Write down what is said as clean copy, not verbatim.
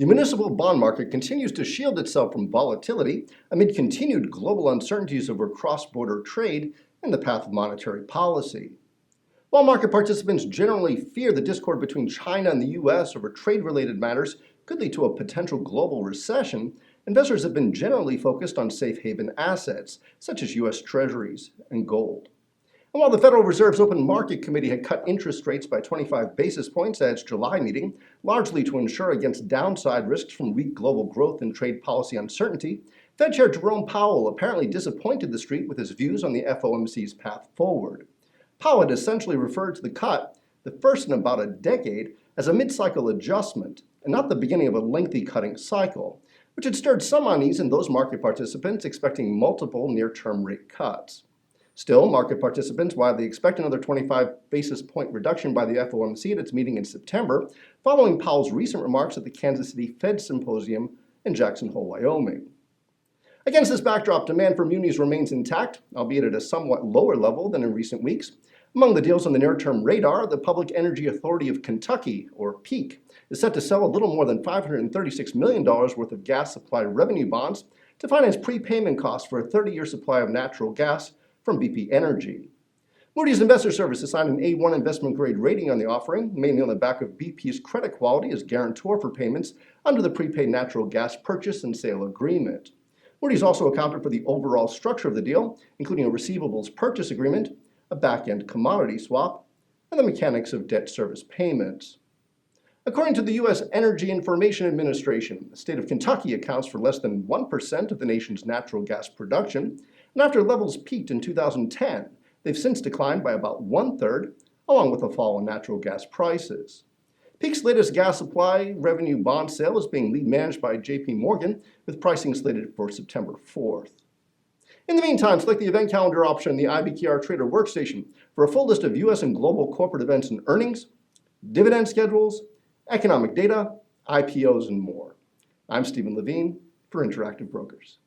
The municipal bond market continues to shield itself from volatility amid continued global uncertainties over cross-border trade and the path of monetary policy. While market participants generally fear the discord between China and the U.S. over trade-related matters could lead to a potential global recession, investors have been generally focused on safe haven assets, such as U.S. Treasuries and gold. And while the Federal Reserve's Open Market Committee had cut interest rates by 25 basis points at its July meeting, largely to ensure against downside risks from weak global growth and trade policy uncertainty, Fed Chair Jerome Powell apparently disappointed the street with his views on the FOMC's path forward. Powell had essentially referred to the cut, the first in about a decade, as a mid-cycle adjustment, and not the beginning of a lengthy cutting cycle, which had stirred some unease in those market participants expecting multiple near-term rate cuts. Still, market participants widely expect another 25 basis point reduction by the FOMC at its meeting in September, following Powell's recent remarks at the Kansas City Fed Symposium in Jackson Hole, Wyoming. Against this backdrop, demand for munis remains intact, albeit at a somewhat lower level than in recent weeks. Among the deals on the near-term radar, the Public Energy Authority of Kentucky, or PEAK, is set to sell a little more than $536 million worth of gas supply revenue bonds to finance prepayment costs for a 30-year supply of natural gas from BP Energy. Moody's Investor Service assigned an A1 investment grade rating on the offering, mainly on the back of BP's credit quality as guarantor for payments under the prepaid natural gas purchase and sale agreement. Moody's also accounted for the overall structure of the deal, including a receivables purchase agreement, a back-end commodity swap, and the mechanics of debt service payments. According to the U.S. Energy Information Administration, the state of Kentucky accounts for less than 1% of the nation's natural gas production, and after levels peaked in 2010, they've since declined by about one-third, along with a fall in natural gas prices. PEAK's latest gas supply revenue bond sale is being lead managed by J.P. Morgan, with pricing slated for September 4th. In the meantime, select the event calendar option in the IBKR Trader Workstation for a full list of U.S. and global corporate events and earnings, dividend schedules, economic data, IPOs, and more. I'm Steven Levine for Interactive Brokers.